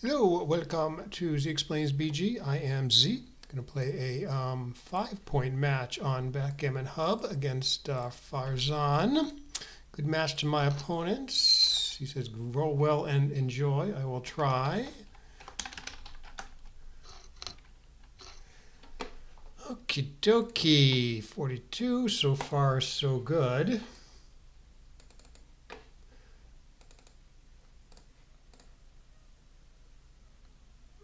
Hello, welcome to Z Explains BG. I am Z. Going to play a 5-point match on Backgammon Hub against Farzan. Good match to my opponent. He says, roll well and enjoy. I will try. Okie dokie. 42. So far, so good.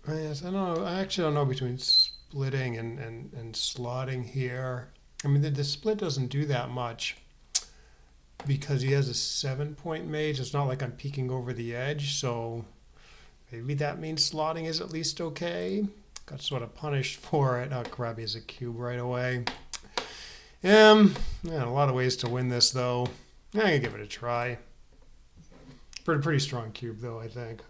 Yes, I don't know. I actually don't know between splitting and slotting here. I mean, the split doesn't do that much because he has a 7-point mage. It's not like I'm peeking over the edge, so maybe that means slotting is at least okay. Got sort of punished for it. Oh, crap, he has a cube right away. Yeah, a lot of ways to win this, though. I'm going to give it a try. Pretty strong cube, though, I think.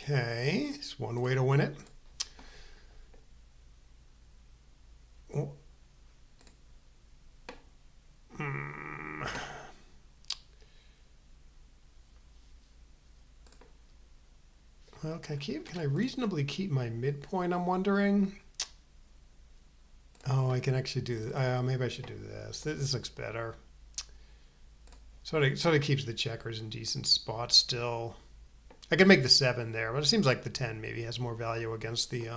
Okay, it's one way to win it. Oh. Well, can I reasonably keep my midpoint, I'm wondering? Oh, I can actually do this. Maybe I should do this. This looks better. Sort of keeps the checkers in decent spots still. I could make the 7 there, but it seems like the 10 maybe has more value against the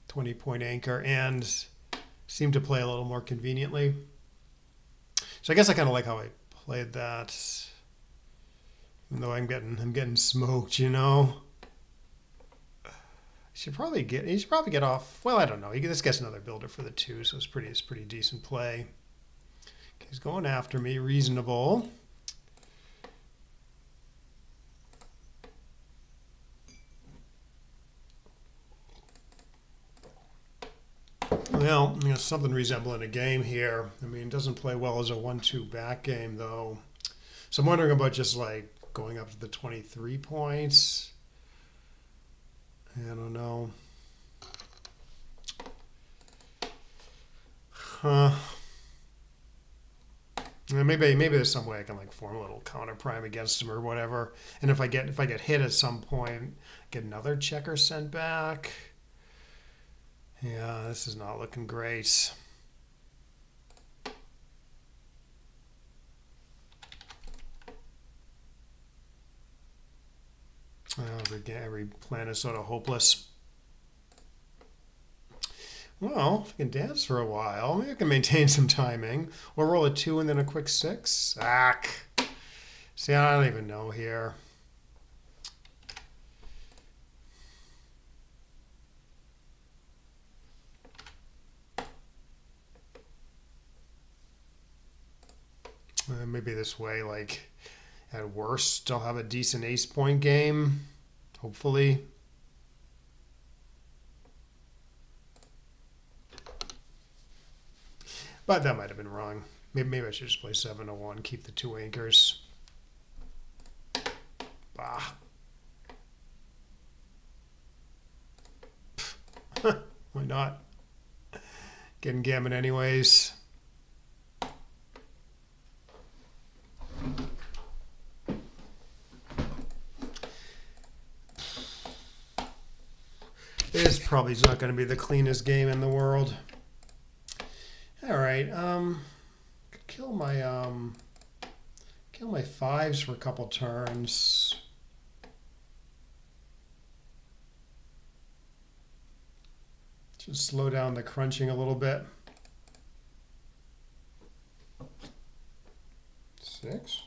20-point anchor and seem to play a little more conveniently. So I guess I kind of like how I played that, even though I'm getting smoked, you know. He should probably get off. Well, I don't know. This gets another builder for the 2, so it's pretty decent play. Okay, he's going after me, reasonable. Well, something resembling a game here. I mean, it doesn't play well as a 1-2 back game, though. So I'm wondering about just like going up to the 23 points. I don't know. Maybe there's some way I can like form a little counter prime against him or whatever. And if I get hit at some point, get another checker sent back. Yeah, this is not looking great. Every plan is sort of hopeless. Well, if I can dance for a while, maybe I can maintain some timing. Or roll a 2 and then a quick 6. See, I don't even know here. Maybe this way, like, at worst, I'll have a decent ace-point game, hopefully. But that might have been wrong. Maybe I should just play 7-1, keep the 2 anchors. Bah. Why not? Getting gammon anyways. This probably is not going to be the cleanest game in the world. All right, could kill my 5s for a couple turns. Just slow down the crunching a little bit. 6.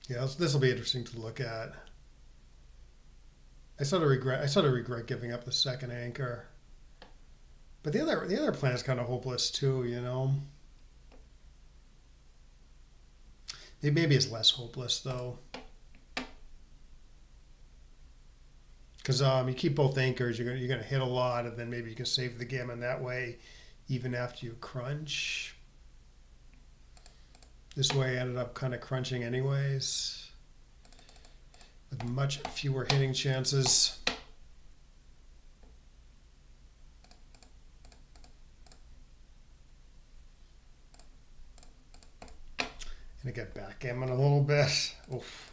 Yeah, this will be interesting to look at. I sort of regret giving up the second anchor. But the other plan is kind of hopeless too, you know. Maybe it's less hopeless though. Because you keep both anchors, you're gonna hit a lot, and then maybe you can save the gammon that way, even after you crunch. This way I ended up kind of crunching anyways, with much fewer hitting chances. Gonna get backgammon a little bit. Oof.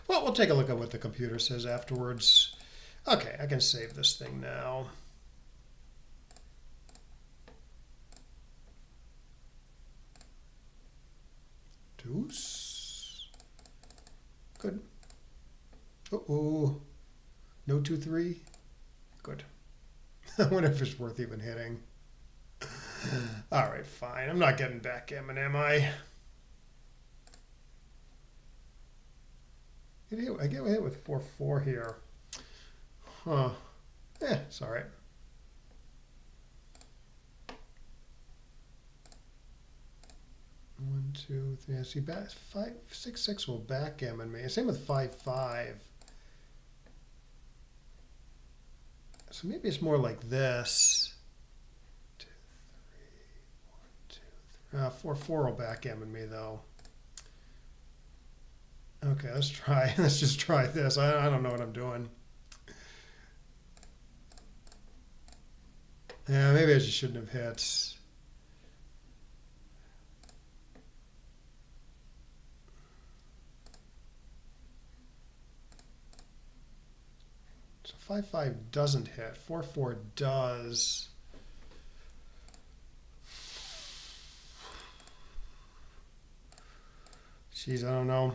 Well, we'll take a look at what the computer says afterwards. Okay, I can save this thing now. Deuce. Good. Uh-oh. No 2-3. Good. I wonder if it's worth even hitting. All right, fine. I'm not getting backgammon, am I? I get hit with 4-4 here. Huh. It's all right. One, two, three. I see, 6-6 will backgammon me. Same with 5-5. So maybe it's more like this. 2, 3, 1, 2, 3. 4-4 will backgammon me though. Okay, let's try. Let's just try this. I don't know what I'm doing. Yeah, maybe I just shouldn't have hit. So 5-5 doesn't hit. 4-4 does. Jeez, I don't know.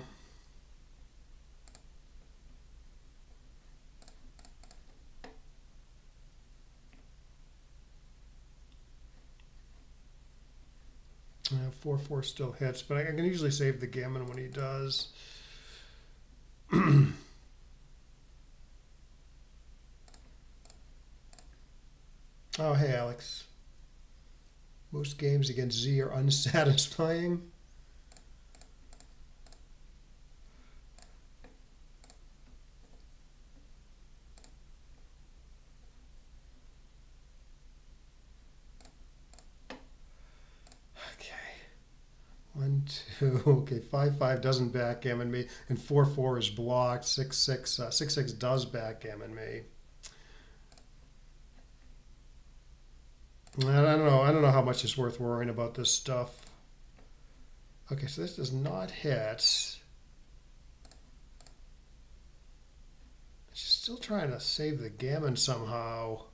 Yeah, 4-4 still hits, but I can usually save the gammon when he does. Oh, hey, Alex. Most games against Z are unsatisfying. Okay. 1, 2. Okay, 5-5 doesn't backgammon me, and 4-4 is blocked. 6-6 does backgammon me. I don't know how much is worth worrying about this stuff. Okay, so this does not hit. She's still trying to save the gammon somehow.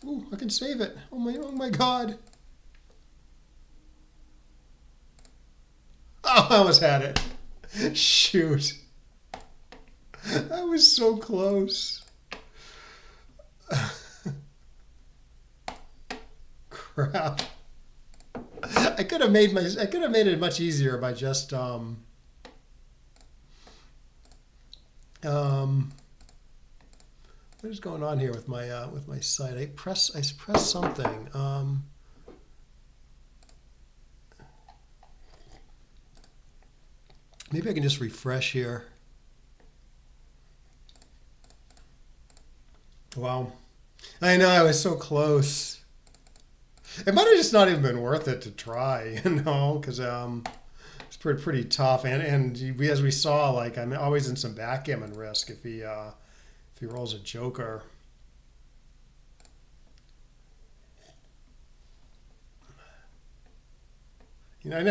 Ooh, I can save it. Oh my God. Oh, I almost had it. Shoot. I was so close. Crap. I could have made it much easier by just what is going on here with my site? I press something. Maybe I can just refresh here. Wow. I know, I was so close. It might have just not even been worth it to try, because it's pretty tough. And as we saw, like, I'm always in some backgammon risk if he rolls a joker. I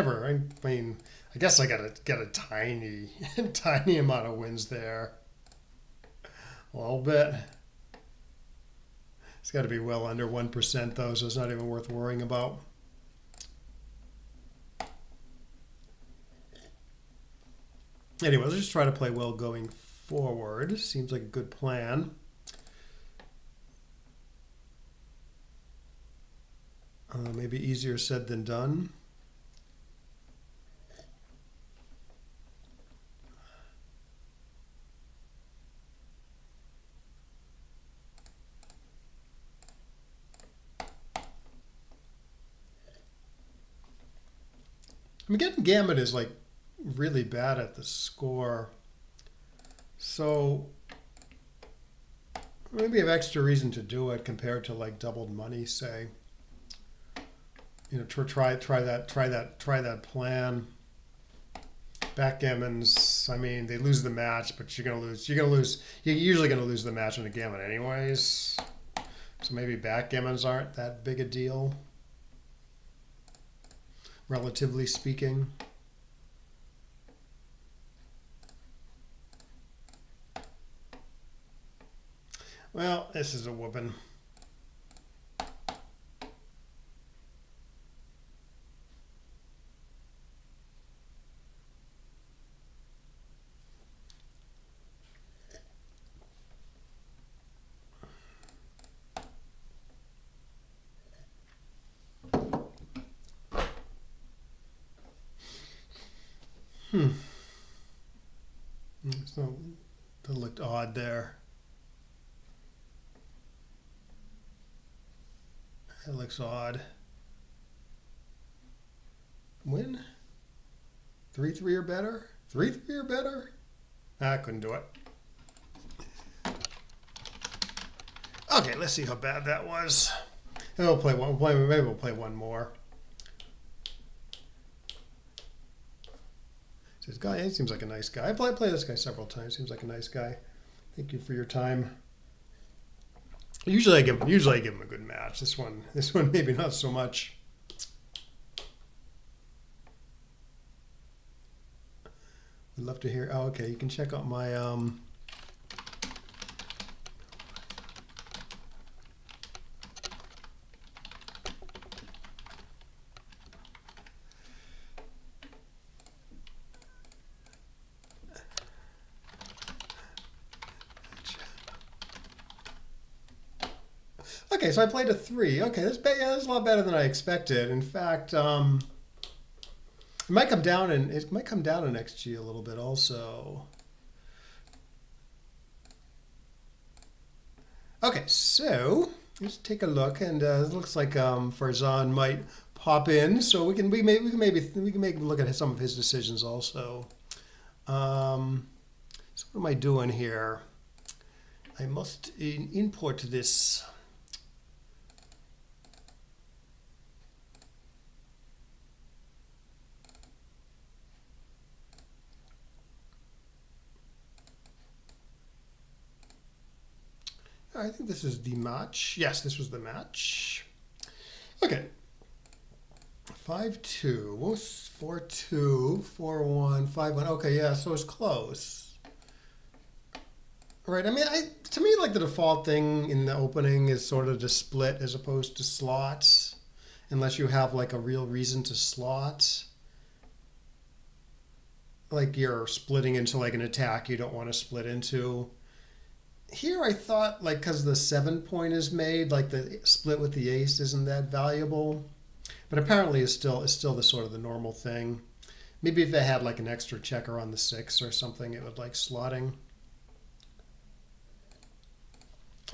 mean, I guess I gotta get a tiny, tiny amount of wins there. A little bit. It's got to be well under 1% though, so it's not even worth worrying about. Anyway, let's just try to play well going forward. Seems like a good plan. Maybe easier said than done. I mean, getting Gambit is like really bad at the score. So maybe I have extra reason to do it compared to like doubled money, say. try that plan. Backgammons, I mean, they lose the match, but you're gonna lose. You're usually gonna lose the match in a gammon, anyways. So maybe backgammons aren't that big a deal, relatively speaking. Well, this is a whooping. So that looked odd there. That looks odd. Win? 3-3 or better? 3-3 or better? I couldn't do it. Okay, let's see how bad that was. And we'll play one. Maybe we'll play one more. This guy, he seems like a nice guy. I played this guy several times. Seems like a nice guy. Thank you for your time. Usually I give him a good match. This one maybe not so much. I'd love to hear. Oh, okay. You can check out my Okay, so I played a 3. Okay, that's a lot better than I expected. In fact, it might come down in XG a little bit also. Okay, so let's take a look, and it looks like Farzan might pop in, so we can maybe look at some of his decisions also. So what am I doing here? I must import this. I think this is the match. Yes, this was the match. Okay. 5-2, 4-2, 4-1, 5-1. Okay, yeah, so it's close. All right, I mean, to me, like the default thing in the opening is sort of to split as opposed to slots, unless you have like a real reason to slot. Like you're splitting into like an attack you don't want to split into. Here I thought, like, because the 7-point is made, like the split with the ace isn't that valuable, but apparently it's still the sort of the normal thing. Maybe if they had like an extra checker on the 6 or something, it would like slotting.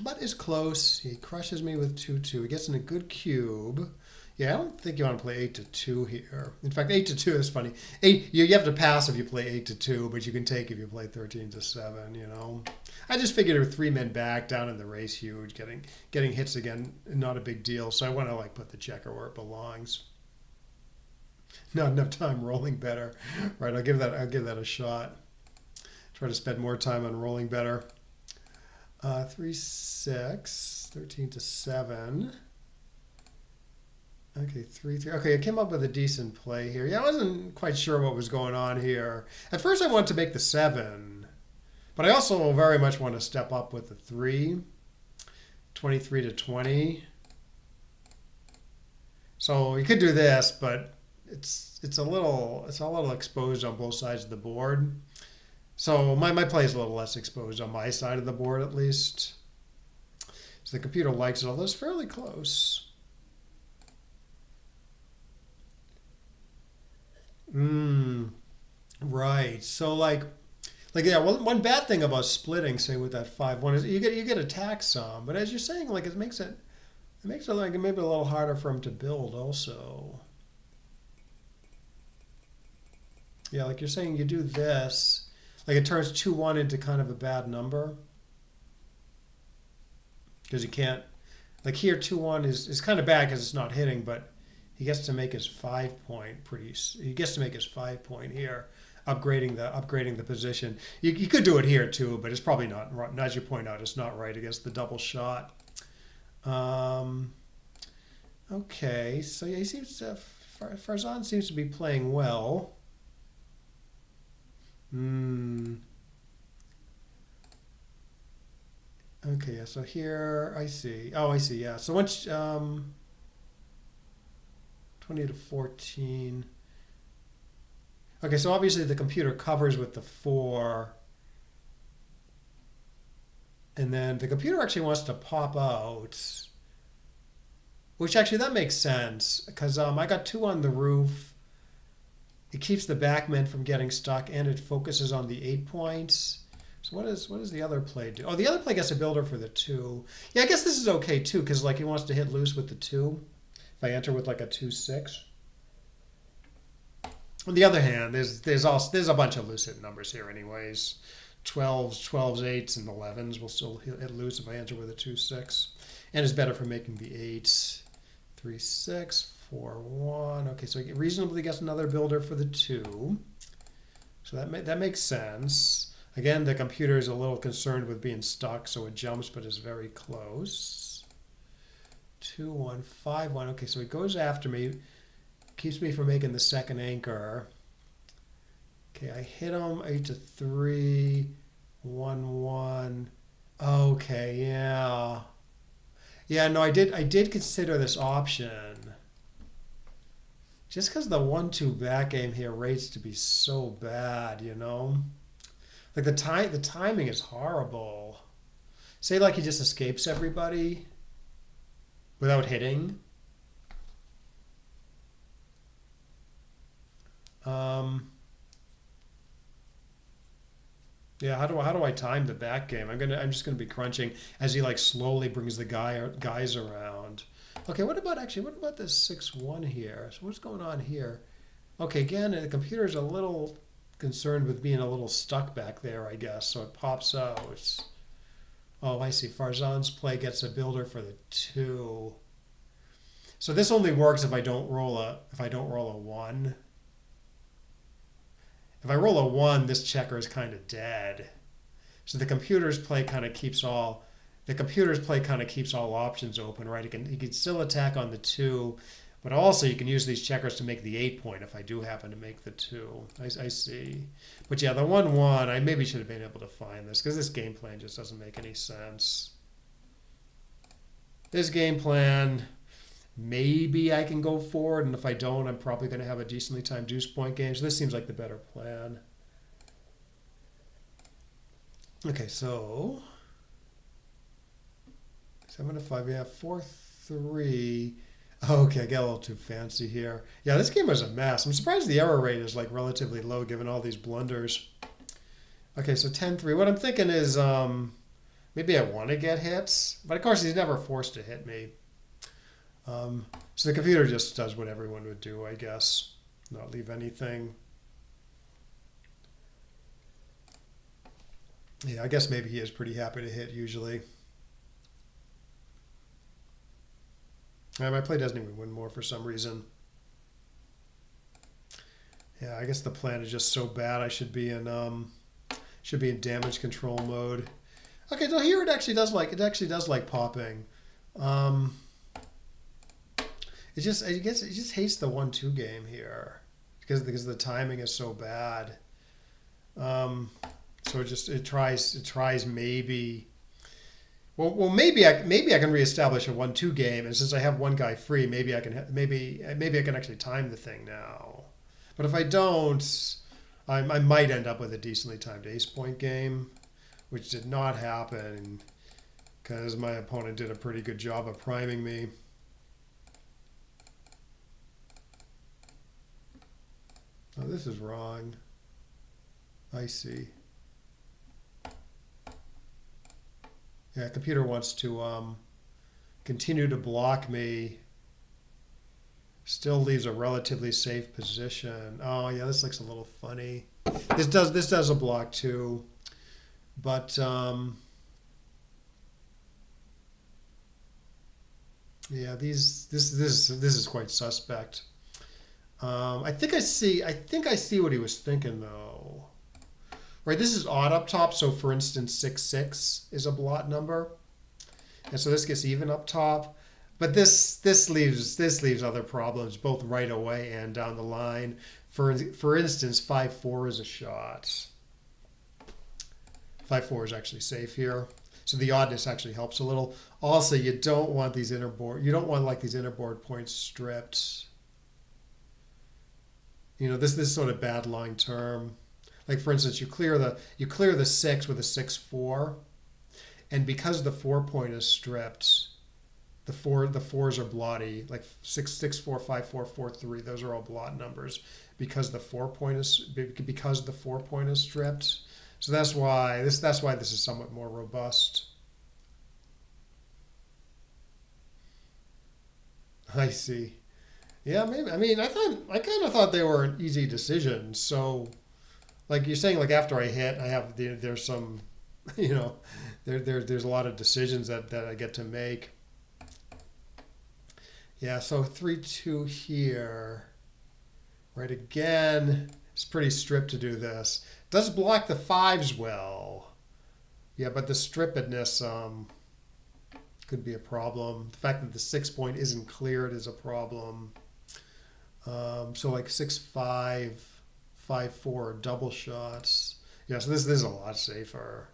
But it's close. He crushes me with 2-2. He gets in a good cube. Yeah, I don't think you want to play 8-2 here. In fact, 8-2 is funny. You have to pass if you play 8-2, but you can take if you play 13-7. You know, I just figured with 3 men back down in the race, huge, getting hits again, not a big deal. So I want to like put the checker where it belongs. Not enough time rolling better, right? I'll give that a shot. Try to spend more time on rolling better. 3-6, 13-7. Okay, 3-3. Okay, I came up with a decent play here. Yeah, I wasn't quite sure what was going on here. At first I wanted to make the 7, but I also very much want to step up with the 3. 23-20. So you could do this, but it's a little exposed on both sides of the board. So my play is a little less exposed on my side of the board at least. So the computer likes it, although it's fairly close. Right. So like yeah. Well, one bad thing about splitting, say with that 5-1, is you get attack some, but as you're saying, like it makes it like maybe a little harder for him to build also. Yeah, like you're saying, you do this, like it turns 2-1 into kind of a bad number because you can't. Like here, 2-1 is kind of bad because it's not hitting, but he gets to make his 5 point pretty. He gets to make his 5 point here, upgrading the position. You could do it here too, but it's probably not. As you point out, it's not right against the double shot. Okay, so yeah, he seems to, Farzan seems to be playing well. Okay, yeah, so here I see. Oh, I see. Yeah. So once 20 to 14. Okay, so obviously the computer covers with the 4. And then the computer actually wants to pop out. Which actually, that makes sense, because I got 2 on the roof. It keeps the backman from getting stuck, and it focuses on the 8 points. So what does the other play do? Oh, the other play gets a builder for the 2. Yeah, I guess this is okay, too, because like he wants to hit loose with the 2. If I enter with like a 2-6. On the other hand, there's a bunch of loose hit numbers here anyways. 12s, 8s, and 11s will still hit loose if I enter with a 2-6. And it's better for making the 8s. 3-6, 4-1. Okay, so he reasonably gets another builder for the 2. So that makes sense. Again, the computer is a little concerned with being stuck, so it jumps, but is very close. 2-1, 5-1. Okay, so he goes after me, keeps me from making the second anchor. Okay, I hit him 8-3, 1-1. Okay, yeah. Yeah, no, I did consider this option. Just because the 1-2 back game here rates to be so bad, you know? Like the timing is horrible. Say like he just escapes everybody without hitting. Yeah, how do I time the back game? I'm just gonna be crunching as he like slowly brings the guys around. Okay, what about this 6-1 here? So what's going on here? Okay, again, the computer's a little concerned with being a little stuck back there, I guess. So it pops out. Oh, I see. Farzan's play gets a builder for the 2. So this only works if I don't roll a 1. If I roll a 1, this checker is kind of dead. So the computer's play kind of keeps all options open, right? He can still attack on the 2, but also you can use these checkers to make the 8 point if I do happen to make the 2. I see. But yeah, the 1-1, I maybe should have been able to find this because this game plan just doesn't make any sense. This game plan, maybe I can go forward, and if I don't, I'm probably going to have a decently timed deuce point game. So this seems like the better plan. Okay, so 7-5, yeah, 4-3. Okay, I got a little too fancy here. Yeah, this game was a mess. I'm surprised the error rate is like relatively low given all these blunders. Okay, so 10-3. What I'm thinking is maybe I want to get hits, but of course he's never forced to hit me. So the computer just does what everyone would do, I guess. Not leave anything. Yeah, I guess maybe he is pretty happy to hit usually. Yeah, my play doesn't even win more for some reason. Yeah, I guess the plan is just so bad I should be in damage control mode. Okay, so here it actually does like popping. It just hates the 1-2 game here because the timing is so bad. So it tries maybe. Well, maybe I can reestablish a 1-2 game, and since I have one guy free, maybe I can actually time the thing now. But if I don't, I might end up with a decently timed ace point game, which did not happen because my opponent did a pretty good job of priming me. Oh, this is wrong. I see. Yeah, computer wants to continue to block me. Still leaves a relatively safe position. Oh yeah, this looks a little funny. This does a block too, but Yeah, this is quite suspect. I think I see what he was thinking though. Right, this is odd up top. So for instance, 6 6 is a blot number, and so this gets even up top. But this leaves other problems both right away and down the line. For instance, 5 4 is a shot. 5 4 is actually safe here. So the oddness actually helps a little. Also, you don't want these inner board. You don't want like these inner board points stripped. This sort of bad line term. Like for instance, you clear the 6 with a 6 4, and because the 4 point is stripped, the fours are blotty. Like 6 6 4 5 4 4 3. Those are all blot numbers because the 4 point is stripped. So that's why this is somewhat more robust. I see. Yeah, maybe. I mean, I kind of thought they were easy decisions. So, like you're saying, like after I hit, there's some, you know, there's a lot of decisions that I get to make. Yeah. So 3 2 here, right? Again, it's pretty stripped to do this. Does block the fives well. Yeah, but the strippedness could be a problem. The fact that the 6 point isn't cleared is a problem. So like 6 5 5 4 double shots. Yeah, so this is a lot safer.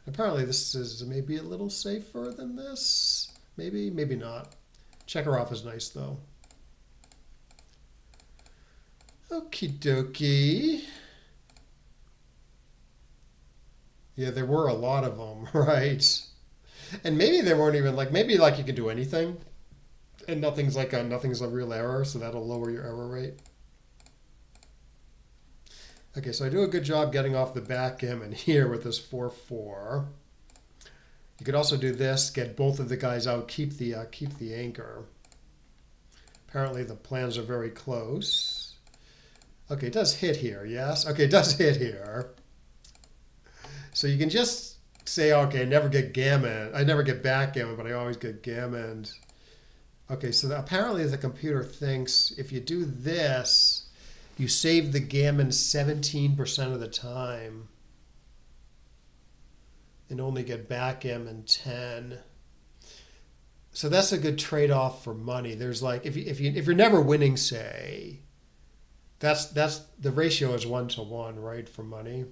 Apparently this is maybe a little safer than this. Maybe not. Checker off is nice though. Okie dokie. Yeah, there were a lot of them, right? And maybe they weren't even maybe like you can do anything, and nothing's a real error, so that'll lower your error rate. Okay, so I do a good job getting off the backgammon here with this 4 4. You could also do this, get both of the guys out, keep the anchor. Apparently the plans are very close. Okay, it does hit here, yes? Okay, it does hit here. So you can just say, okay, I never get backgammon, but I always get gammoned. Okay, so apparently the computer thinks if you do this, you save the gammon 17% of the time and only get backgammon 10. So that's a good trade-off for money. There's like if you're never winning, say, that's the ratio is 1 to 1, right, for money.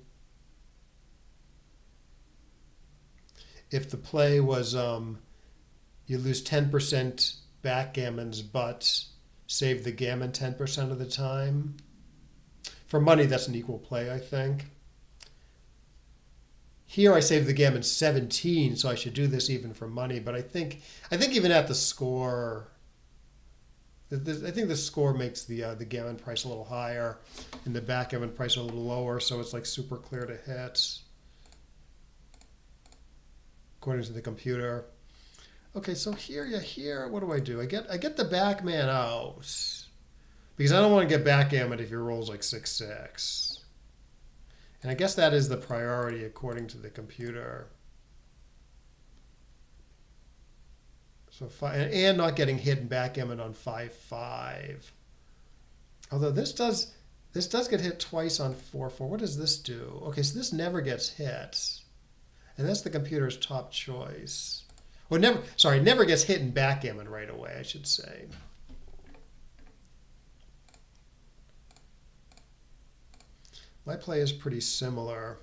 If the play was you lose 10% backgammons but save the gammon 10% of the time. For money, that's an equal play, I think. Here I save the gammon 17, so I should do this even for money. But I think even at the score, I think the score makes the gammon price a little higher and the backgammon price a little lower, so it's like super clear to hit, according to the computer. Okay, so here, what do? I get the back man out because I don't want to get backgammon if your roll's like 6 6. And I guess that is the priority according to the computer. So and not getting hit in backgammon on 5 5. Although this does get hit twice on 4 4. What does this do? Okay, so this never gets hit. And that's the computer's top choice. Well, never gets hit in backgammon right away, I should say. My play is pretty similar.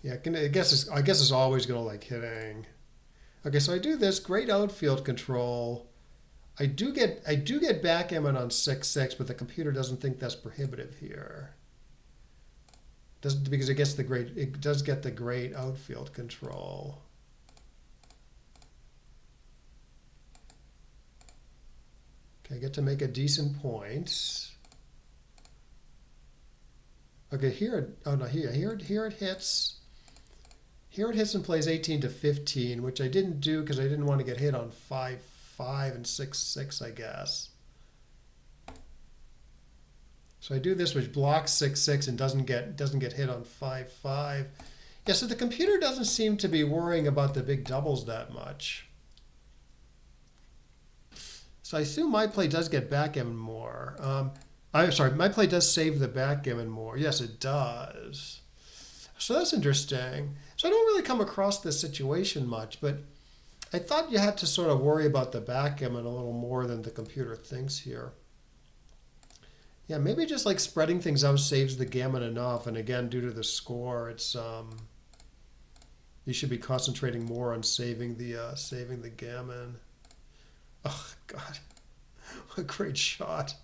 Yeah, I guess it's always going to like hitting. Okay, so I do this great outfield control. I do get backgammon on 6 6, but the computer doesn't think that's prohibitive here. Because it does get the great outfield control. Okay, I get to make a decent point. Okay, here it hits. Here it hits and plays 18 to 15, which I didn't do because I didn't want to get hit on 5 5 and 6 6, I guess. So I do this, which blocks 6 6 and doesn't get hit on 5 5. Yeah, so the computer doesn't seem to be worrying about the big doubles that much. So I assume my play does get backgammon more. I'm sorry, my play does save the backgammon more. Yes, it does. So that's interesting. So I don't really come across this situation much, but I thought you had to sort of worry about the backgammon a little more than the computer thinks here. Yeah, maybe just like spreading things out saves the gammon enough. And again, due to the score, it's you should be concentrating more on saving the gammon. Oh God, what a great shot!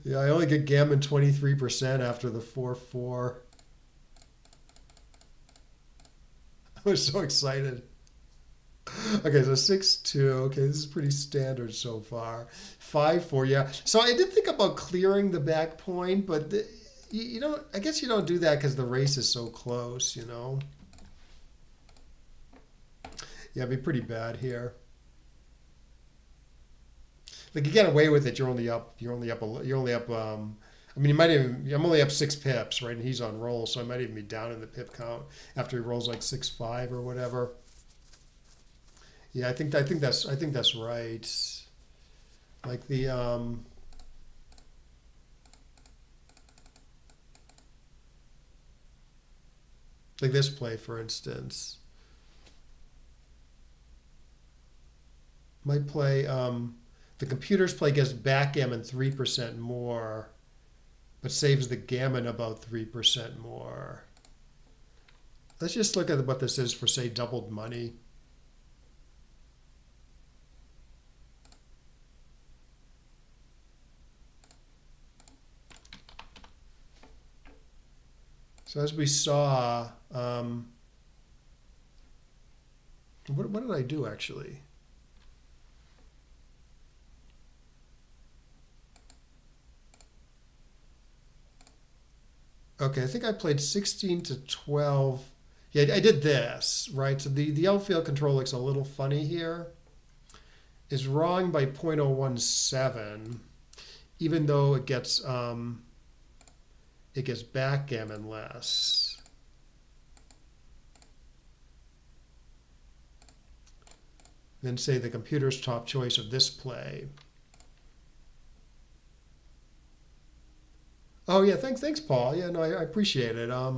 Yeah, I only get gammon 23% after the 4-4. I was so excited. Okay, so 6-2. Okay, this is pretty standard so far. 5-4. Yeah. So I did think about clearing the back point, but you don't. I guess you don't do that because the race is so close. You know. Yeah, it'd be pretty bad here. Like you get away with it, you're only up. You're only up. You're only up. I mean, you might even. I'm only up 6 pips, right? And he's on roll, so I might even be down in the pip count after he rolls like 6-5 or whatever. Yeah, I think that's right. Like the like this play, for instance, might play. The computer's play gets backgammon 3% more, but saves the gammon about 3% more. Let's just look at what this is for, say, doubled money. So as we saw, what did I do actually? Okay, I think I played 16-12. Yeah, I did this, right? So the outfield control looks a little funny here. Is wrong by 0.017, even though it gets backgammon less. Then say the computer's top choice of this play. Oh yeah, thanks, Paul. Yeah, no, I appreciate it. I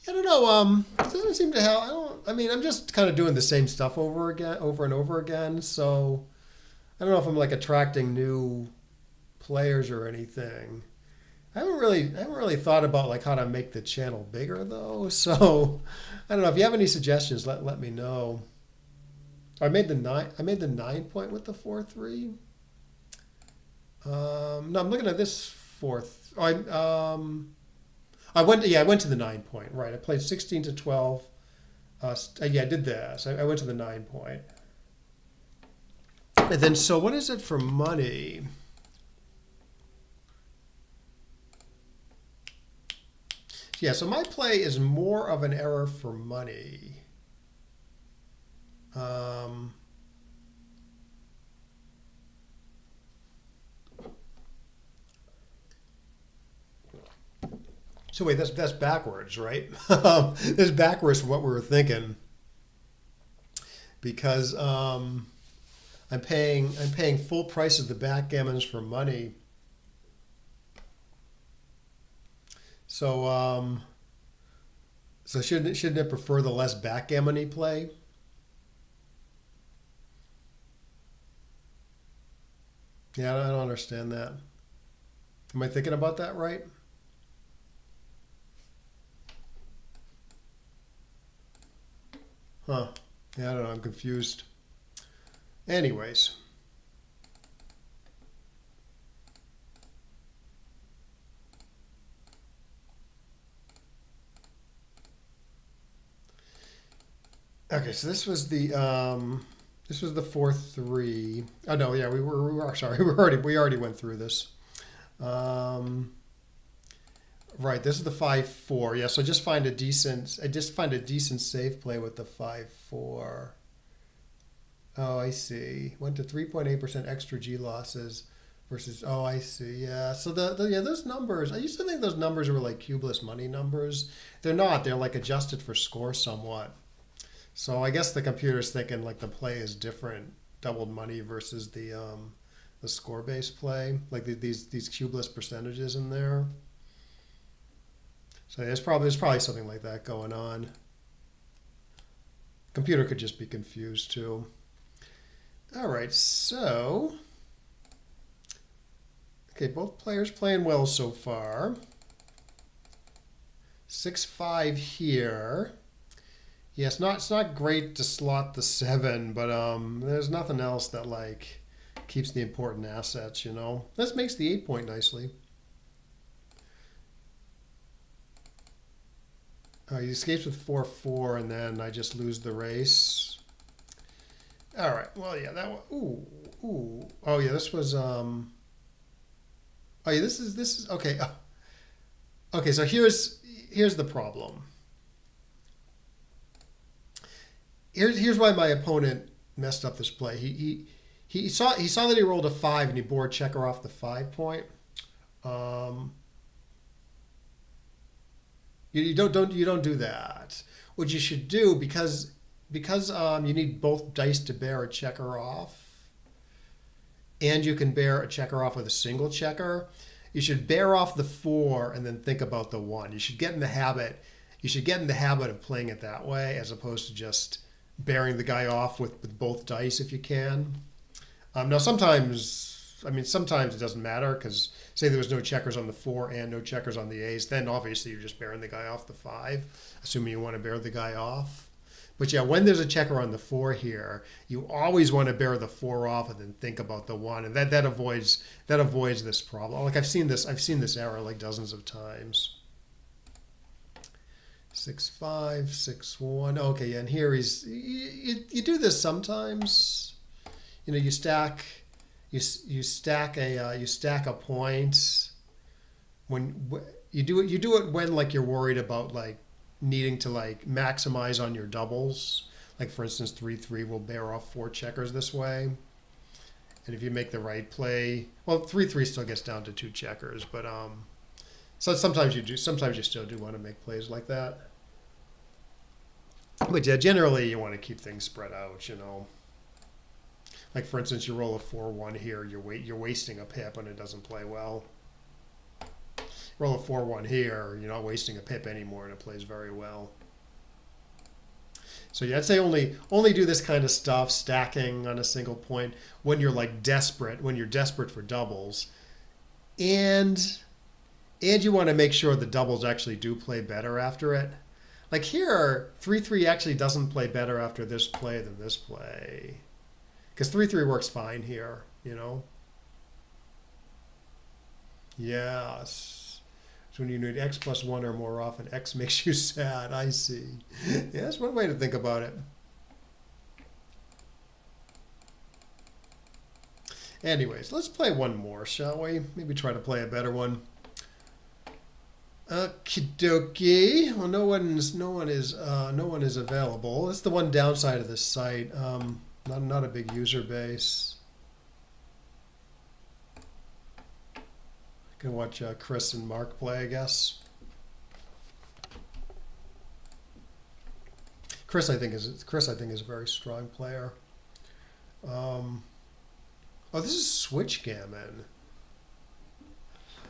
don't know. It doesn't seem to help. I mean, I'm just kind of doing the same stuff over and over again. So I don't know if I'm like attracting new players or anything. I haven't really thought about like how to make the channel bigger though. So I don't know. If you have any suggestions, let me know. I made the 9 point with the 4-3. No, I'm looking at this fourth. I went to the 9 point. Right. I played 16-12. Yeah, I did this. I went to the 9 point. And then, so what is it for money? Yeah, so my play is more of an error for money. So wait, that's backwards, right? That's backwards from what we were thinking. Because I'm paying full price of the backgammons for money. So so shouldn't it prefer the less backgammon-y play? Yeah, I don't understand that. Am I thinking about that right? Huh. Yeah, I don't know. I'm confused. Anyways. Okay, so this was the 4-3. Oh no, yeah, we were sorry. We already went through this. Right, this is the 5-4. Yeah, so just find a decent save play with the 5-4. Oh, I see. Went to 3.8% extra G losses versus, oh, I see. Yeah. So yeah, those numbers, I used to think those numbers were like cubeless money numbers. They're not. They're like adjusted for score somewhat. So I guess the computer's thinking like the play is different doubled money versus the score based play, like these cubeless percentages in there. So there's probably something like that going on. Computer could just be confused too. All right, so okay, both players playing well so far. 6-5 here. Yeah, it's not great to slot the 7, but there's nothing else that like keeps the important assets, you know. This makes the 8-point nicely. He escapes with 4-4, and then I just lose the race. All right. Well, yeah, that one. Ooh. Oh yeah, this was Oh yeah, this is okay. Okay, so here's the problem. Here's why my opponent messed up this play. He saw that he rolled a 5 and he bored checker off the 5-point. You don't do that. What you should do, because you need both dice to bear a checker off, and you can bear a checker off with a single checker. You should bear off the 4 and then think about the 1. You should get in the habit. You should get in the habit of playing it that way, as opposed to just bearing the guy off with both dice if you can. Now sometimes it doesn't matter, because say there was no checkers on the 4 and no checkers on the ace, then obviously you're just bearing the guy off the 5, assuming you want to bear the guy off. But yeah, when there's a checker on the 4 here, you always want to bear the 4 off and then think about the 1, and that avoids this problem. Like I've seen this error like dozens of times. 6-5, 6-1. Okay, and here you do this sometimes. You know, you stack a point when you do it when like you're worried about like needing to like maximize on your doubles. Like for instance, 3-3 will bear off 4 checkers this way, and if you make the right play, well, 3-3 still gets down to 2 checkers, but so sometimes you still do want to make plays like that. But yeah, generally you want to keep things spread out, you know. Like for instance, you roll a 4-1 here, you're wasting a pip and it doesn't play well. Roll a 4-1 here, you're not wasting a pip anymore and it plays very well. So yeah, I'd say only do this kind of stuff, stacking on a single point, when you're like desperate, when you're desperate for doubles. And you want to make sure the doubles actually do play better after it. Like here, 3-3 actually doesn't play better after this play than this play. Because 3-3 works fine here, you know? Yes. So when you need x plus 1 or more often, x makes you sad. I see. Yeah, that's one way to think about it. Anyways, let's play one more, shall we? Maybe try to play a better one. Okie dokie. Well, no one is available. That's the one downside of this site. Not a big user base. Can watch Chris and Mark play, I guess. Chris, I think is a very strong player. Oh, this is Switchgammon.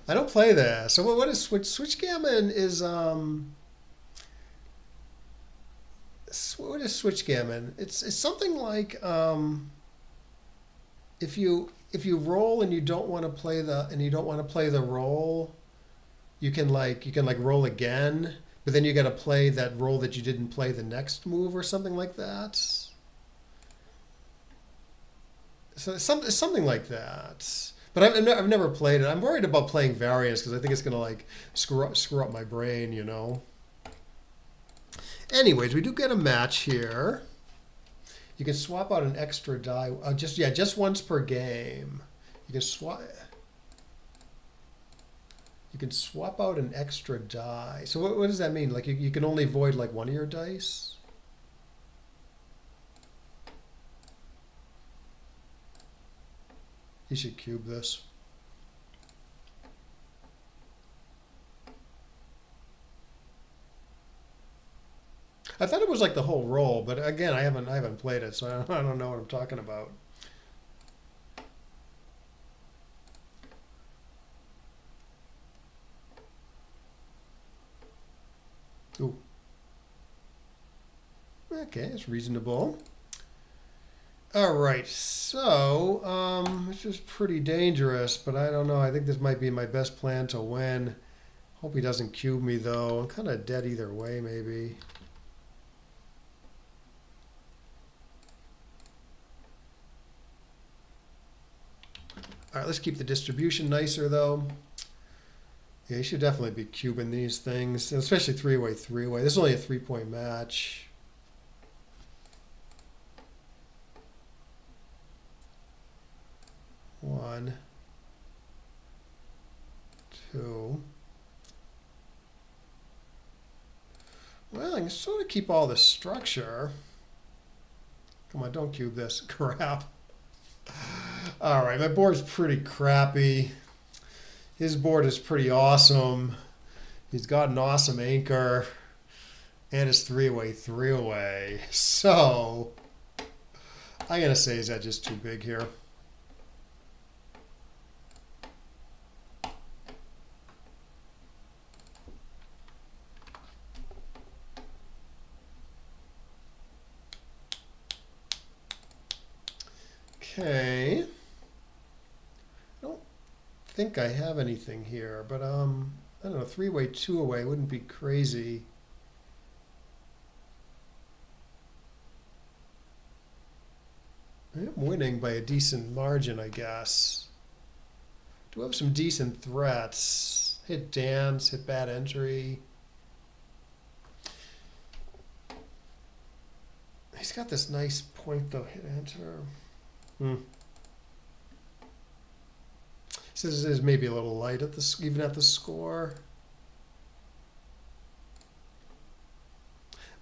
I don't play this. So what is Switchgammon? Is what is Switchgammon? It's something like if you roll and you don't want to play the roll, you can roll again, but then you got to play that roll that you didn't play the next move or something like that. So it's something like that. But I've never played it. I'm worried about playing variants because I think it's gonna like screw up my brain, you know. Anyways, we do get a match here. You can swap out an extra die. Just once per game. You can swap out an extra die. So what does that mean? Like you can only void like one of your dice? You should cube this. I thought it was like the whole roll, but again, I haven't played it, so I don't know what I'm talking about. Ooh. Okay, it's reasonable. All right, so it's just pretty dangerous, but I don't know. I think this might be my best plan to win. Hope he doesn't cube me though. I'm kind of dead either way, maybe. All right, let's keep the distribution nicer though. Yeah, you should definitely be cubing these things, especially three-way, three-way. This is only a 3-point match. One, two. Well, I can sort of keep all the structure. Come on, don't cube this. Crap. All right, my board's pretty crappy. His board is pretty awesome. He's got an awesome anchor. And it's three-way, three-way. So, I'm going to say, is that just too big here? Okay. I don't think I have anything here, but I don't know, three-way, two-away wouldn't be crazy. I'm winning by a decent margin, I guess. Do have some decent threats. Hit dance, hit bad entry. He's got this nice point though, hit enter. So this is maybe a little light at the even at the score.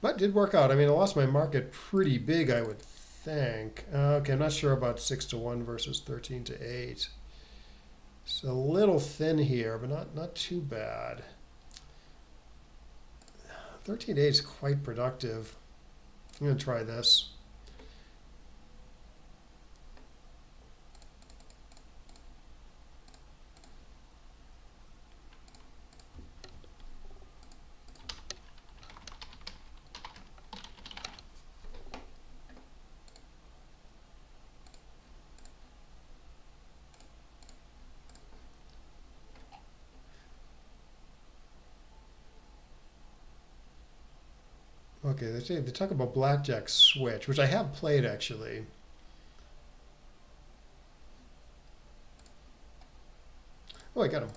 But it did work out. I mean, I lost my market pretty big, I would think. Okay, I'm not sure about 6-1 versus 13-8. It's a little thin here, but not too bad. 13-8 is quite productive. I'm going to try this. Okay, they talk about blackjack switch, which I have played actually. Oh, I got him.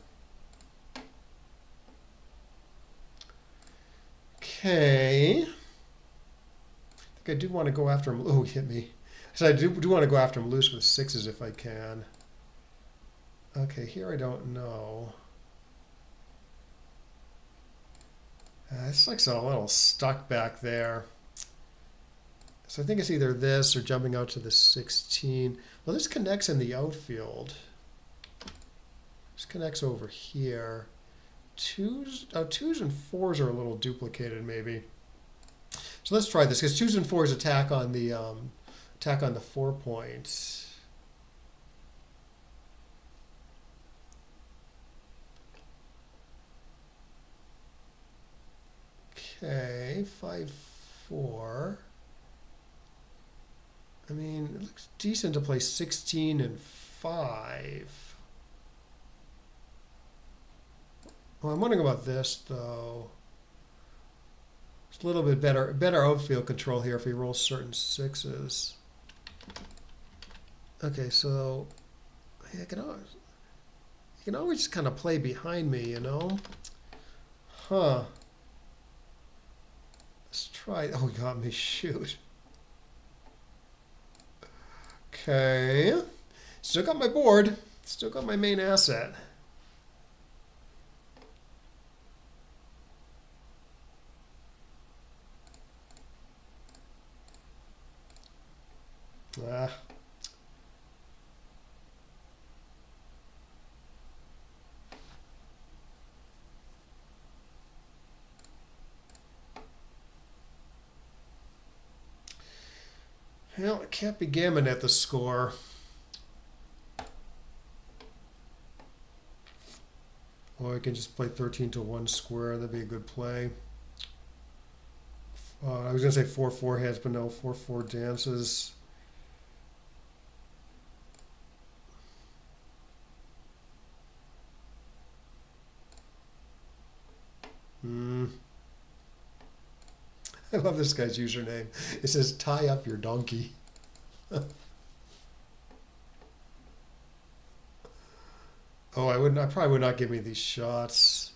Okay. I think I do want to go after him. Oh, he hit me. So I do want to go after him loose with sixes if I can. Okay, here I don't know. This looks a little stuck back there. So I think it's either this or jumping out to the 16. Well, this connects in the outfield. This connects over here. Twos and fours are a little duplicated, maybe. So let's try this because twos and fours attack on the 4 points. Okay, 5-4. I mean, it looks decent to play 16 and 5. Well, I'm wondering about this though. It's a little bit better outfield control here if he rolls certain sixes. Okay, so you can always just kind of play behind me, you know? Huh. Let's try. Oh, he got me. Shoot. Okay. Still got my board. Still got my main asset. Ah. Well, it can't be gammon at the score. Or I can just play 13 to 1 square. That'd be a good play. I was gonna say 4-4 heads, but no, 4-4 dances. I love this guy's username. It says tie up your donkey. Oh, I probably would not give me these shots.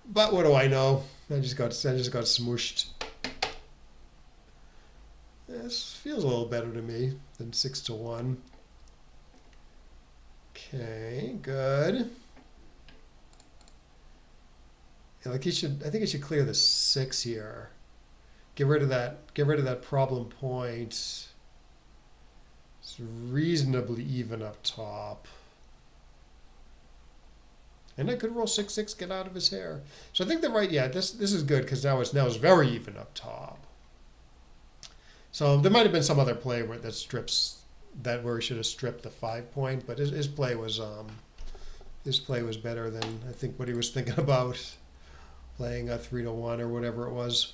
But what do I know? I just got smooshed. This feels a little better to me than 6-1. Okay, good. Yeah, like I think he should clear the 6 here. Get rid of that problem point. It's reasonably even up top. And I could roll 6-6, get out of his hair. So I think this is good because now it's very even up top. So there might have been some other play where he should have stripped the 5 point, but his play was better than I think what he was thinking about playing a 3-1 or whatever it was.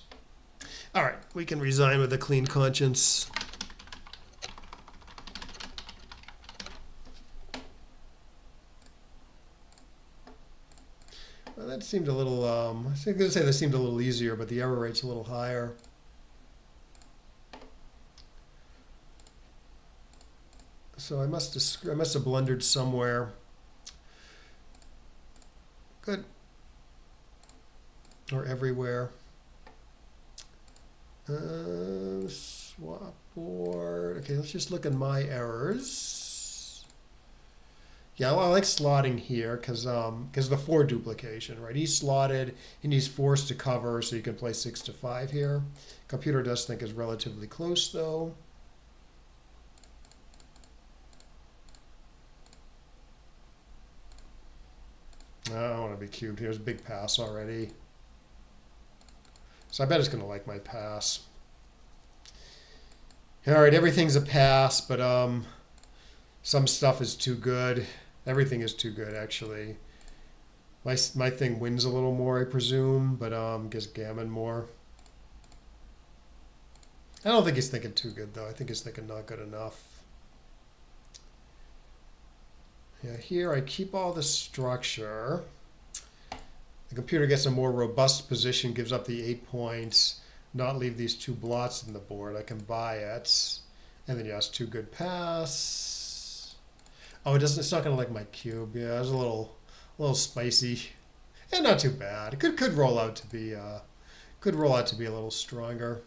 All right, we can resign with a clean conscience. Well, that seemed a little, I was going to say that seemed a little easier, but the error rate's a little higher. So I must have blundered somewhere. Good. Or everywhere. Swap board. Okay, let's just look at my errors. Yeah, well, I like slotting here because the 4 duplication, right? He's slotted and he's forced to cover, so you can play 6-5 here. Computer does think is relatively close though. I don't want to be cubed. Here's a big pass already. So I bet it's going to like my pass. All right, everything's a pass, but some stuff is too good. Everything is too good, actually. My thing wins a little more, I presume, but gives gammon more. I don't think he's thinking too good, though. I think he's thinking not good enough. Yeah, here I keep all the structure. The computer gets a more robust position, gives up the 8 points, not leave these 2 blots in the board. I can buy it. And then yes, 2 good pass. Oh, it's not gonna like my cube. Yeah, it's a little spicy. And not too bad. It could roll out to be a little stronger.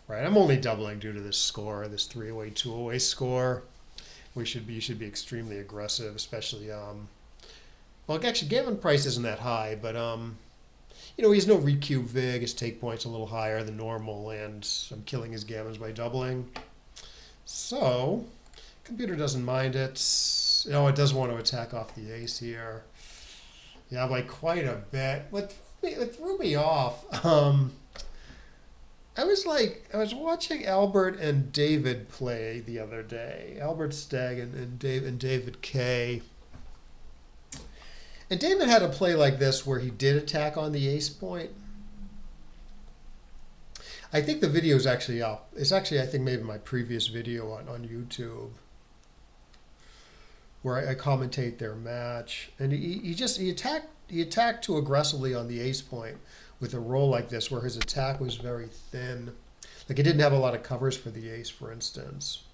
Right, I'm only doubling due to this score, this 3-away, 2-away score. You should be extremely aggressive, especially well, actually gammon price isn't that high, but he's no recube vig, his take point's a little higher than normal, and I'm killing his gammons by doubling. So computer doesn't mind it. Oh, it does want to attack off the ace here. Yeah, by quite a bit. What threw me off? I was watching Albert and David play the other day. Albert Stagg and David K. And David had a play like this where he did attack on the ace point. I think the video is actually up. It's actually, I think, maybe my previous video on YouTube where I commentate their match. And he attacked too aggressively on the ace point with a roll like this where his attack was very thin. Like he didn't have a lot of covers for the ace, for instance.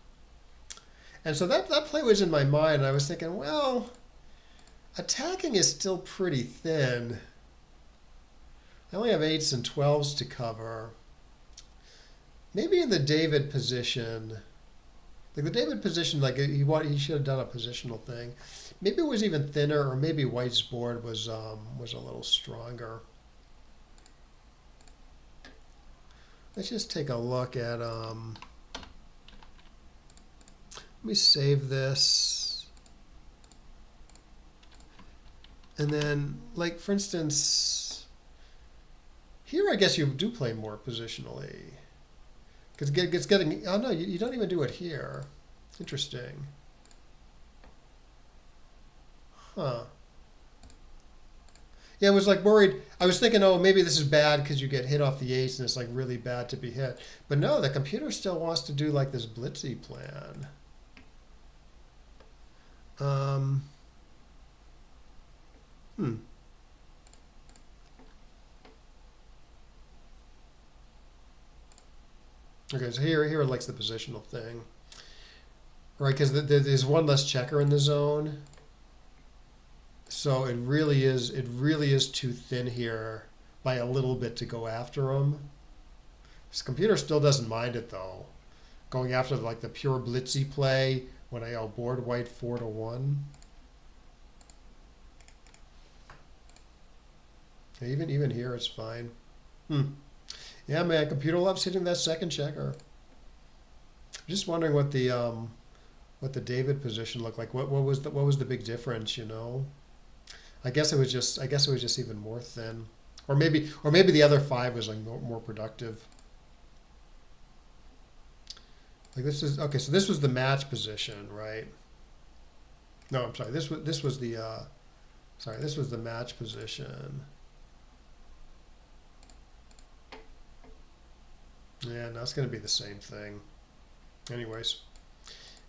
And so that play was in my mind. And I was thinking, well, attacking is still pretty thin. I only have 8s and 12s to cover. Maybe in the David position, like the David position, like he should have done a positional thing. Maybe it was even thinner, or maybe White's board was a little stronger. Let's just take a look at, let me save this. And then, like, for instance, here I guess you do play more positionally. Because it's getting, oh no, you don't even do it here. Interesting. Huh. Yeah, I was like worried. I was thinking, oh, maybe this is bad because you get hit off the ace and it's like really bad to be hit. But no, the computer still wants to do like this blitzy plan. Um, hmm. Okay, so here it likes the positional thing, right? Because there's one less checker in the zone, so it really is too thin here by a little bit to go after him. This computer still doesn't mind it though, going after like the pure blitzy play when I outboard white 4-1. Even here it's fine. Yeah, man, computer loves hitting that second checker. Just wondering what the David position looked like. What was the big difference? You know, I guess it was just even more thin, or maybe the other five was like more productive. Like this is okay. So this was the match position, right? No, I'm sorry. This was the match position. Yeah, no, it's going to be the same thing. Anyways.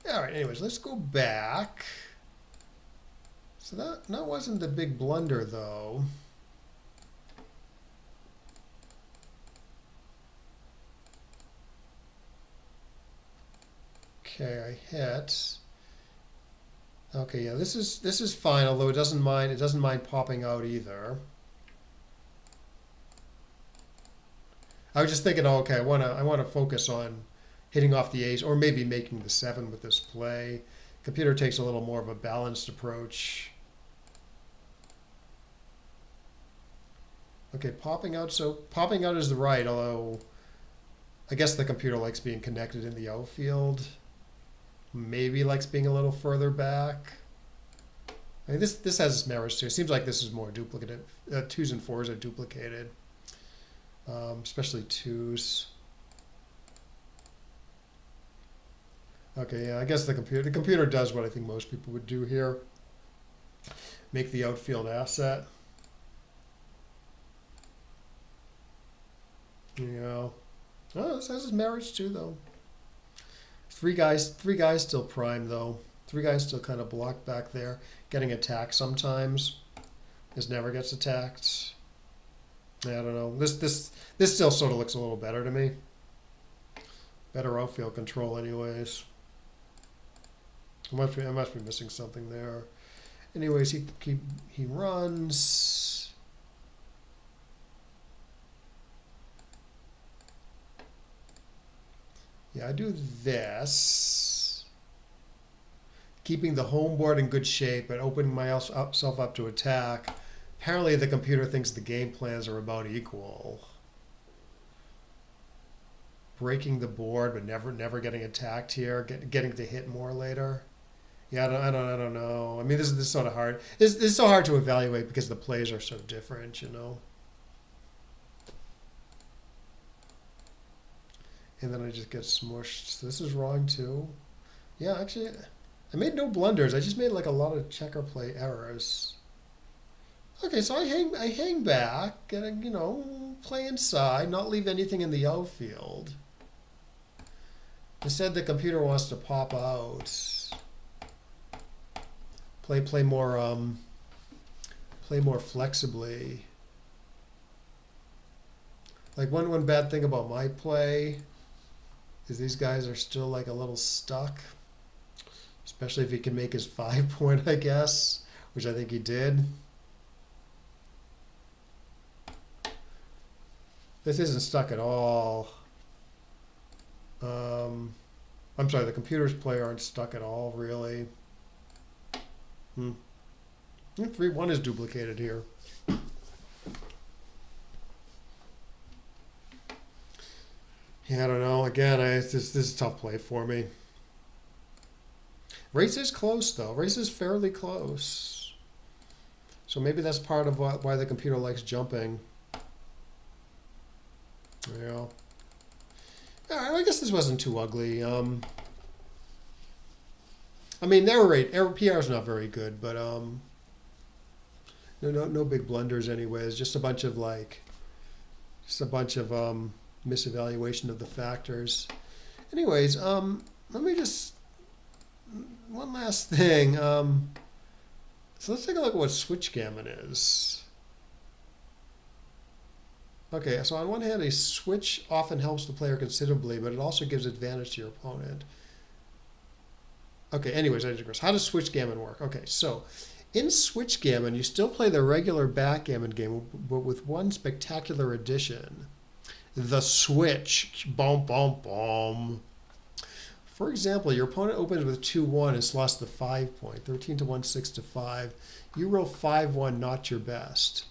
All right, anyways, let's go back. So that wasn't the big blunder, though. Okay, I hit. Okay, yeah, this is fine, although it doesn't mind popping out either. I was just thinking, oh, okay, I wanna focus on hitting off the ace, or maybe making the 7 with this play. Computer takes a little more of a balanced approach. Okay, popping out. So popping out is the right, although I guess the computer likes being connected in the outfield. Maybe likes being a little further back. I mean, this has its merits too. It seems like this is more duplicative. 2s and 4s are duplicated, especially 2s. Okay, yeah, I guess the computer does what I think most people would do here. Make the outfield asset. Yeah. Oh, this has its merits too, though. Three guys still prime though. 3 guys still kind of blocked back there, getting attacked sometimes. This never gets attacked. I don't know. This still sort of looks a little better to me. Better outfield control, anyways. I must be missing something there. Anyways, he runs. Yeah, I do this. Keeping the home board in good shape and opening myself up to attack. Apparently the computer thinks the game plans are about equal. Breaking the board but never getting attacked here, getting to hit more later. Yeah, I don't know. I mean, this is sort of hard. This is so hard to evaluate because the plays are so different, you know. And then I just get smushed. So this is wrong too. Yeah, actually, I made no blunders. I just made like a lot of checker play errors. Okay, so I hang back and, you know, play inside, not leave anything in the outfield. Instead, the computer wants to pop out. Play more flexibly. Like one bad thing about my play is these guys are still like a little stuck, especially if he can make his 5 point, I guess, which I think he did. This isn't stuck at all. I'm sorry, the computer's play aren't stuck at all, really. 3-1 is duplicated here. Yeah, I don't know. Again, this is a tough play for me. Race is close, though. Race is fairly close. So maybe that's part of why the computer likes jumping. Yeah. I guess this wasn't too ugly. I mean, error PR is not very good, but No big blunders anyways. Just a bunch of misevaluation of the factors. Anyways, let me just one last thing. So let's take a look at what switchgammon is. Okay, so on one hand, a switch often helps the player considerably, but it also gives advantage to your opponent. Okay, anyways, I digress. How does switchgammon work? Okay, so in switchgammon, you still play the regular backgammon game, but with one spectacular addition. The switch. Boom, boom, boom. For example, your opponent opens with 2-1 and slots the 5 point, 13 to 1, 6 to 5. You roll 5-1, not your best.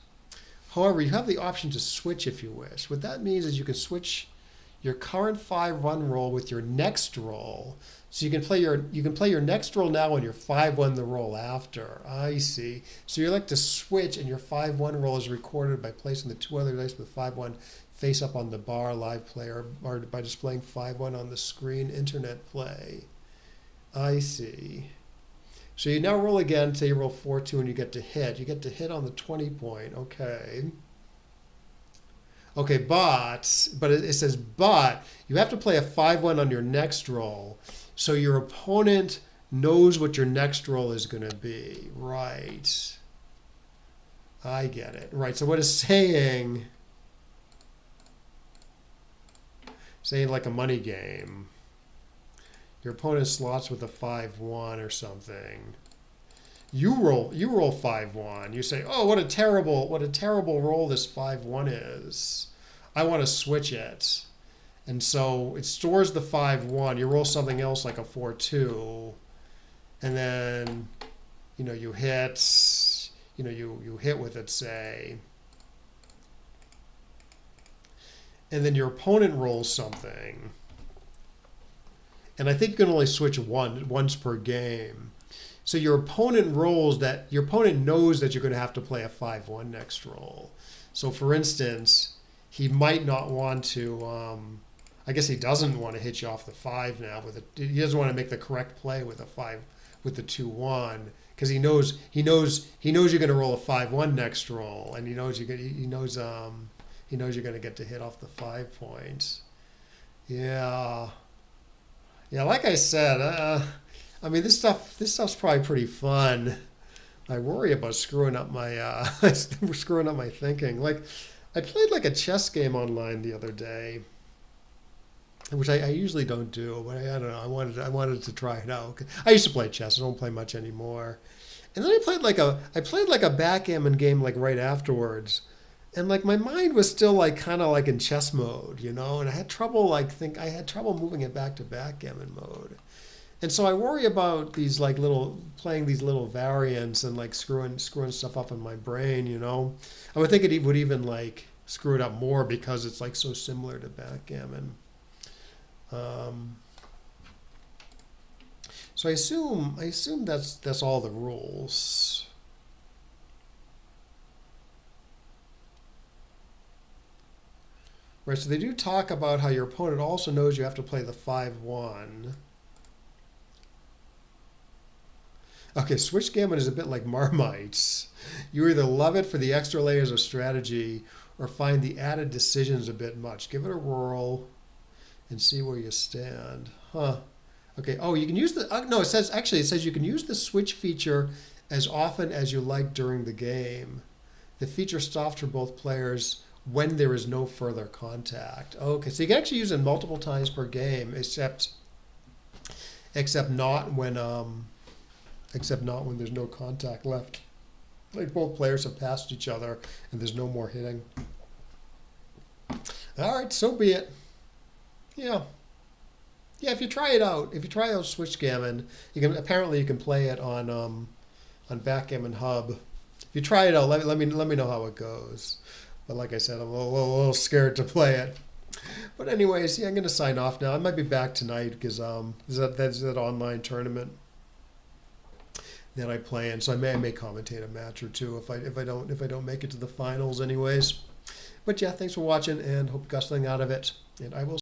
However, you have the option to switch if you wish. What that means is you can switch your current 5-1 roll with your next roll. So you can play your next roll now and your 5-1 the roll after. I see. So you like to switch, and your 5-1 roll is recorded by placing the two other dice with 5-1 face up on the bar, live play, or by displaying 5-1 on the screen, internet play. I see. So you now roll again. Say you roll 4-2 and you get to hit. You get to hit on the 20 point. Okay. Okay, but it says but you have to play a 5-1 on your next roll, so your opponent knows what your next roll is going to be. Right. I get it. Right. So what it's saying like a money game. Your opponent slots with a 5-1 or something. You roll 5-1. You say, "Oh, what a terrible roll this 5-1 is. I want to switch it." And so it stores the 5-1. You roll something else like a 4-2, and then you hit. You hit with it, say. And then your opponent rolls something. And I think you can only switch once per game. So your opponent knows that you're going to have to play a 5-1 next roll. So for instance, he might not want to, I guess he doesn't want to hit you off the 5 now he doesn't want to make the correct play with the 2-1, because he knows you're going to roll a 5-1 next roll, and he knows you're going to get to hit off the 5 points. Yeah. Yeah, like I said, I mean, this stuff's probably pretty fun. I worry about screwing up my thinking. Like, I played like a chess game online the other day, which I usually don't do, but I don't know. I wanted to try it out. I used to play chess. I don't play much anymore. And then I played like a backgammon game like right afterwards. And like my mind was still like kind of like in chess mode, and I had trouble moving it back to backgammon mode. And so I worry about these playing these little variants and like screwing stuff up in my brain, I would think it would even like screw it up more because it's like so similar to backgammon. So I assume that's all the rules. Right, so they do talk about how your opponent also knows you have to play the 5-1. Okay, switchgammon is a bit like Marmites. You either love it for the extra layers of strategy or find the added decisions a bit much. Give it a whirl and see where you stand. Huh. Okay, you can use it says you can use the switch feature as often as you like during the game. The feature stops for both players when there is no further contact. Okay, so you can actually use it multiple times per game, except not when there's no contact left. Like both players have passed each other and there's no more hitting. All right, so be it. Yeah. Yeah, if you try out switchgammon, you can play it on Backgammon Hub. If you try it out, let me know how it goes. But like I said, I'm a little scared to play it. But anyways, yeah, I'm going to sign off now. I might be back tonight because there's that online tournament that I play in. So I may commentate a match or two if I don't make it to the finals anyways. But yeah, thanks for watching and hope you got something out of it. And I will